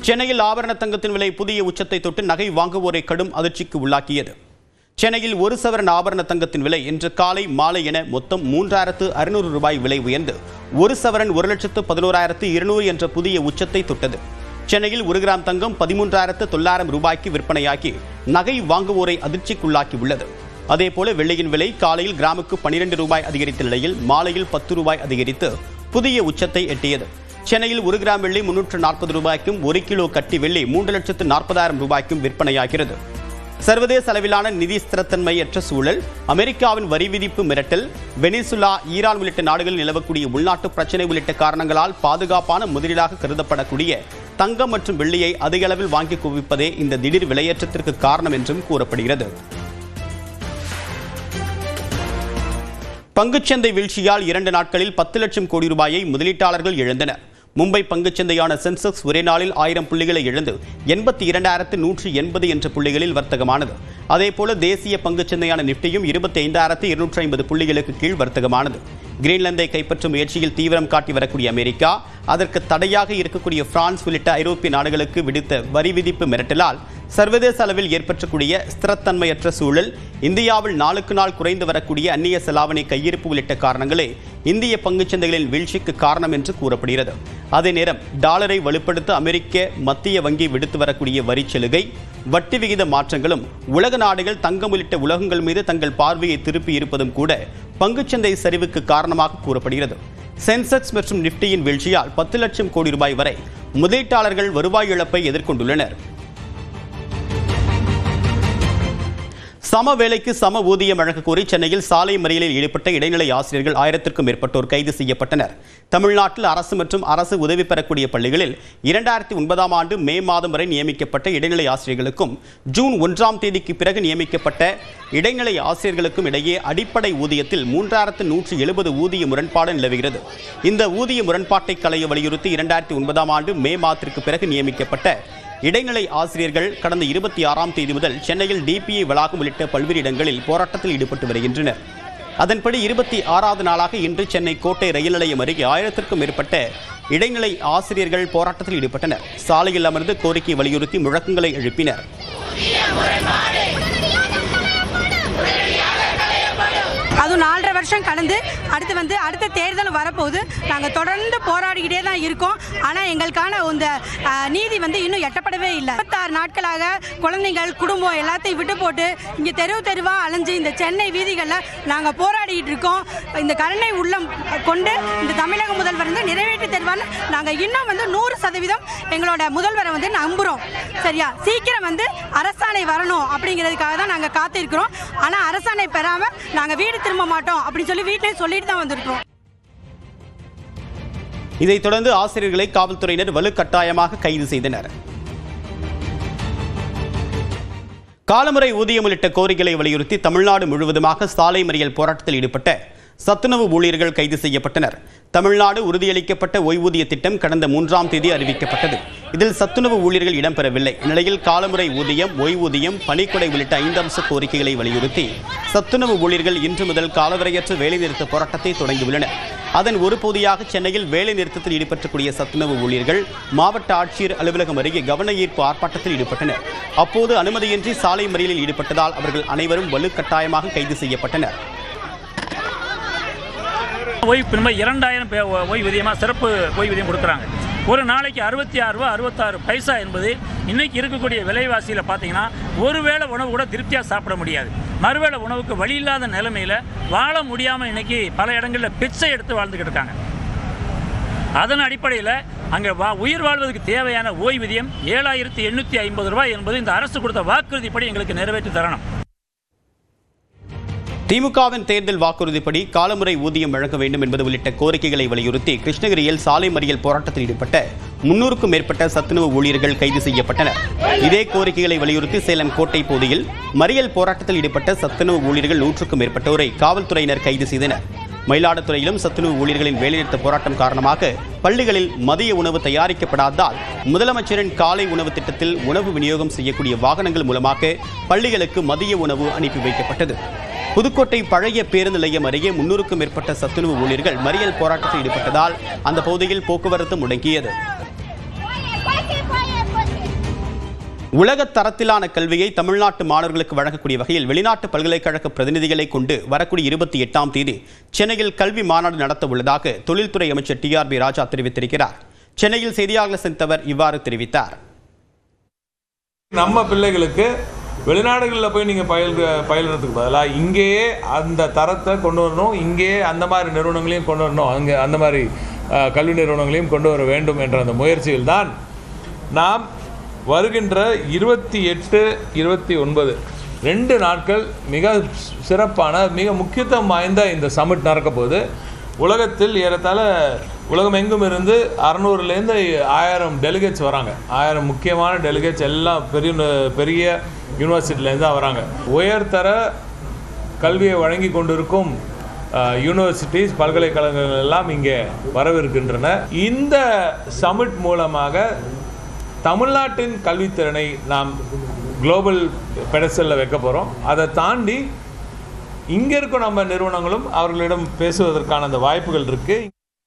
சென்னையில் ஆபரண தங்கத்தின் விலை புதிய உச்சத்தை தொட்டு நகை வாங்குவோரை கடும் அதிர்ச்சிக்கு உள்ளாக்கியது. சென்னையில் ஒரு சவரன் ஆபரண தங்கத்தின் விலை இன்று காலை மாலை என மொத்தம் 3600 ரூபாய் விலை உயர்ந்து ஒரு சவரன் 1,11,200 என்ற புதிய உச்சத்தை தொட்டது. சென்னையில் 1 கிராம் தங்கம் 13,900 ரூபாய்க்கு விற்பனையாகி நகை வாங்குவோரை அதிர்ச்சிக்குள்ளாக்கி உள்ளது. அதேபோல வெள்ளியின் விலை காலையில் கிராமுக்கு 12 ரூபாய் அதிகரித்த நிலையில் மாலையில் 10 ரூபாய் அதிகரித்து புதிய உச்சத்தை எட்டியது. சென்னையில் 1 கிராம் வெள்ளி 340 ரூபாய்க்கும் 1 கிலோ கட்டி வெள்ளி 3,40,000 ரூபாய்க்கும் விற்பனையாகிறது. சர்வதேச அளவிலான நிதி ஸ்திரத்தன்மையற்ற சூழல், அமெரிக்காவின் வரி விதிப்பு மிரட்டல், வெனிசுலா, ஈரான் உள்ளிட்ட நாடுகளில் நிலவக்கூடிய உள்நாட்டு பிரச்சினை உள்ளிட்ட காரணங்களால் பாதுகாப்பான முதலீடாக கருதப்படக்கூடிய தங்கம் மற்றும் வெள்ளியை அதிக அளவில் வாங்கி குவிப்பதே இந்த திடீர் விலையேற்றத்திற்கு காரணம் என்றும் கூறப்படுகிறது. பங்குச்சந்தை வீழ்ச்சியால் 2 நாட்களில் 10 லட்சம் கோடி ரூபாயை முதலீட்டாளர்கள் இழந்தனர். மும்பை பங்குச்சந்தையான சென்செக்ஸ் ஒரே நாளில் 1000 புள்ளிகளை இழந்து 82,180 என்ற புள்ளிகளில் வர்த்தகமானது. அதேபோல தேசிய பங்குச்சந்தையான நிப்டியும் 25,250 புள்ளிகளுக்கு கீழ் வர்த்தகமானது. கிரீன்லாந்தை கைப்பற்றும் முயற்சியில் தீவிரம் காட்டி வரக்கூடிய அமெரிக்கா, அதற்கு தடையாக இருக்கக்கூடிய பிரான்ஸ் உள்ளிட்ட ஐரோப்பிய நாடுகளுக்கு விடுத்த வரி விதிப்பு மிரட்டலால் சர்வதேச அளவில் ஏற்பட்டக்கூடிய ஸ்திரத்தன்மையற்ற சூழல், இந்தியாவில் நாளுக்கு நாள் குறைந்து வரக்கூடிய அந்நிய செலாவணி கையிருப்பு உள்ளிட்ட காரணங்களே இந்திய பங்குச்சந்தைகளின் வீழ்ச்சிக்கு காரணம் என்று கூறப்படுகிறது. அதே நேரம் டாலரை வலுப்படுத்த அமெரிக்க மத்திய வங்கி விடுத்து வரக்கூடிய வரி சலுகை, வட்டி விகித மாற்றங்களும் உலக நாடுகள் தங்கம் உள்ளிட்ட உலகங்கள் மீது தங்கள் பார்வையை திருப்பி இருப்பதும் கூட பங்குச்சந்தை சரிவுக்கு காரணமாக கூறப்படுகிறது. சென்செக்ஸ் மற்றும் நிப்டியின் வீழ்ச்சியால் 10 லட்சம் கோடி ரூபாய் வரை முதலீட்டாளர்கள் வருவாய் இழப்பை எதிர்கொண்டுள்ளனர். சம வேலைக்கு சம ஊதியம் வழங்க கோரி சென்னையில் சாலை மறியலில் ஈடுபட்ட இடைநிலை ஆசிரியர்கள் 1000க்கும் மேற்பட்டோர் கைது செய்யப்பட்டனர். தமிழ்நாட்டில் அரசு மற்றும் அரசு உதவி பெறக்கூடிய பள்ளிகளில் 2009ஆம் ஆண்டு மே மாதம் வரை நியமிக்கப்பட்ட இடைநிலை ஆசிரியர்களுக்கும் ஜூன் 1ஆம் தேதிக்கு பிறகு நியமிக்கப்பட்ட இடைநிலை ஆசிரியர்களுக்கும் இடையே அடிப்படை ஊதியத்தில் 3170 ஊதிய முரண்பாடு நிலவுகிறது. இந்த ஊதிய முரண்பாட்டை களைய வலியுறுத்தி 2009ஆம் ஆண்டு மே மாதத்திற்கு பிறகு நியமிக்கப்பட்ட இடைநிலை ஆசிரியர்கள் கடந்த 26ஆம் தேதி முதல் சென்னையில் டிபிஐ வளாகம் உள்ளிட்ட பல்வேறு இடங்களில் போராட்டத்தில் ஈடுபட்டு வருகின்றனர். அதன்படி 26வது நாளாக இன்று சென்னை கோட்டை ரயில் நிலையம் அருகே 1000க்கும் மேற்பட்ட இடைநிலை ஆசிரியர்கள் போராட்டத்தில் ஈடுபட்டனர். சாலையில் அமர்ந்து கோரிக்கை வலியுறுத்தி முழக்கங்களை எழுப்பினர். அதுவும் 4.5 வருஷம் கடந்து அடுத்த தேர்தல் வரப்போகுது. நாங்கள் தொடர்ந்து போராடிக்கிட்டே தான் இருக்கோம். ஆனால் எங்களுக்கான இந்த நீதி இன்னும் எட்டப்படவே இல்லை. 26 நாட்களாக குழந்தைகள், குடும்பம் எல்லாத்தையும் விட்டு போட்டு இங்கே தெருவாக அலைஞ்சு இந்த சென்னை வீதிகளில் நாங்கள் போராடிக்கிட்டு இருக்கோம். இந்த கருணை உள்ளம் கொண்டு இந்த தமிழக முதல்வர் நிறைவேற்றி தருவார். நாங்கள் இன்னும் 100% எங்களோட முதல்வரை நம்புகிறோம். சரியா, சீக்கிரம் அரசாணை வரணும் அப்படிங்கிறதுக்காக தான் நாங்கள் காத்திருக்கிறோம். ஆனால் அரசாணை பெறாமல் நாங்கள் வீடு திரும்ப மாட்டோம் அப்படின்னு சொல்லி வீட்டிலே சொல்லிட்டு தான் வந்திருக்கோம். இதைத் தொடர்ந்து ஆசிரியர்களை காவல்துறையினர் வலுக்கட்டாயமாக கைது செய்தனர். காலமுறை ஊதியம் உள்ளிட்ட கோரிக்கைகளை வலியுறுத்தி தமிழ்நாடு முழுவதுமாக சாலை மறியல் போராட்டத்தில் ஈடுபட்ட சத்துணவு ஊழியர்கள் கைது செய்யப்பட்டனர். தமிழ்நாடு உறுதியளிக்கப்பட்ட ஓய்வூதிய திட்டம் கடந்த 3ஆம் தேதி அறிவிக்கப்பட்டது. இதில் சத்துணவு ஊழியர்கள் இடம்பெறவில்லை. இந்நிலையில் காலமுறை ஊதியம், ஓய்வூதியம், பணிக்கொடை உள்ளிட்ட 5 அம்ச கோரிக்கைகளை வலியுறுத்தி சத்துணவு ஊழியர்கள் இன்று முதல் காலவரையற்ற வேலைநிறுத்த போராட்டத்தை தொடங்கியுள்ளனர். அதன் ஒரு பகுதியாக சென்னையில் வேலை நிறுத்தத்தில் ஈடுபட்டக்கூடிய சத்துணவு ஊழியர்கள் மாவட்ட ஆட்சியர் அலுவலகம் அருகே கவன ஈர்ப்பு ஆர்ப்பாட்டத்தில் ஈடுபட்டனர். அப்போது அனுமதியின்றி சாலை மறியலில் ஈடுபட்டதால் அவர்கள் அனைவரும் வலுக்கட்டாயமாக கைது செய்யப்பட்டனர். ஓய்வு 2000 ஓய்வூதியமாக சிறப்பு ஓய்வூதியம் கொடுக்குறாங்க. ஒரு நாளைக்கு 66 ரூபா 66 பைசா என்பது இன்றைக்கி இருக்கக்கூடிய விலைவாசியில் பார்த்தீங்கன்னா ஒருவேளை உணவு கூட திருப்தியாக சாப்பிட முடியாது. மறுவேளை உணவுக்கு வழி இல்லாத நிலைமையில் வாழ முடியாமல் இன்றைக்கி பல இடங்களில் பிச்சை எடுத்து வாழ்ந்துக்கிட்டு இருக்காங்க. அதன் அடிப்படையில் அங்கே உயிர் வாழ்வதற்கு தேவையான ஓய்வூதியம் 7,850 ரூபாய் என்பது இந்த அரசு கொடுத்த வாக்குறுதிப்படி எங்களுக்கு நிறைவேற்றி தரணும். திமுகவின் தேர்தல் வாக்குறுதிப்படி காலமுறை ஊதியம் வழங்க வேண்டும் என்பது உள்ளிட்ட கோரிக்கைகளை வலியுறுத்தி கிருஷ்ணகிரியில் சாலை மறியல் போராட்டத்தில் ஈடுபட்ட 300க்கும் மேற்பட்ட சத்துணவு ஊழியர்கள் கைது செய்யப்பட்டனர். இதே கோரிக்கைகளை வலியுறுத்தி சேலம் கோட்டை பகுதியில் மறியல் போராட்டத்தில் ஈடுபட்ட சத்துணவு ஊழியர்கள் 100க்கும் மேற்பட்டோரை காவல்துறையினர் கைது செய்தனர். மயிலாடுதுறையிலும் சத்துணவு ஊழியர்களின் வேலைநிறுத்த போராட்டம் காரணமாக பள்ளிகளில் மதிய உணவு தயாரிக்கப்படாததால் முதலமைச்சரின் காலை உணவு திட்டத்தில் உணவு விநியோகம் செய்யக்கூடிய வாகனங்கள் மூலமாக பள்ளிகளுக்கு மதிய உணவு அனுப்பி வைக்கப்பட்டது. புதுக்கோட்டை பழைய பேருந்து நிலையம் அருகே 300க்கும் மேற்பட்ட சத்துணவு ஊழியர்கள் மறியல் போராட்டத்தில் ஈடுபட்டதால் அந்த பகுதியில் போக்குவரத்து முடங்கியது. உலகத் தரத்திலான கல்வியை தமிழ்நாட்டு மாணவர்களுக்கு வழங்கக்கூடிய வகையில் வெளிநாட்டு பல்கலைக்கழக பிரதிநிதிகளை கொண்டு வரக்கூடிய 28ஆம் தேதி சென்னையில் கல்வி மாநாடு நடத்த உள்ளதாக தொழில்துறை அமைச்சர் TRB ராஜா தெரிவித்திருக்கிறார். சென்னையில் செய்தியாளர்களை சந்தித்தவர் இவ்வாறு தெரிவித்தார். நம்ம பிள்ளைகளுக்கு வெளிநாடுகளில் போய் நீங்கள் பயிலுறதுக்கு பதிலாக இங்கேயே அந்த தரத்தை கொண்டு வரணும், இங்கேயே அந்த மாதிரி நிறுவனங்களையும் கொண்டு வரணும், அங்கே அந்த மாதிரி கல்வி நிறுவனங்களையும் கொண்டு வர வேண்டும் என்ற அந்த முயற்சியில் தான் நாம் வருகின்ற 28, 29 2 நாட்கள் மிக சிறப்பான மிக முக்கியத்துவம் வாய்ந்த இந்த சமிட் நடக்க போது உலகத்தில் ஏறத்தாழ உலகம் எங்கும் இருந்து 600லேருந்து 1000 டெலிகேட்ஸ் வராங்க. 1000 முக்கியமான டெலிகேட்ஸ் எல்லாம் பெரிய யூனிவர்சிட்டிலேருந்து தான் வராங்க. உயர்தர கல்வியை வழங்கி கொண்டிருக்கும் யூனிவர்சிட்டிஸ் பல்கலைக்கழகங்கள் எல்லாம் இங்கே வரவிருக்கின்றன. இந்த சமிட் மூலமாக தமிழ்நாட்டின் கல்வித்திறனை நாம் குளோபல் பெடஸ்டலில் வைக்க போகிறோம். அதை தாண்டி இங்கே இருக்கும் நம்ம நிறுவனங்களும் அவர்களிடம் பேசுவதற்கான அந்த வாய்ப்புகள் இருக்குது.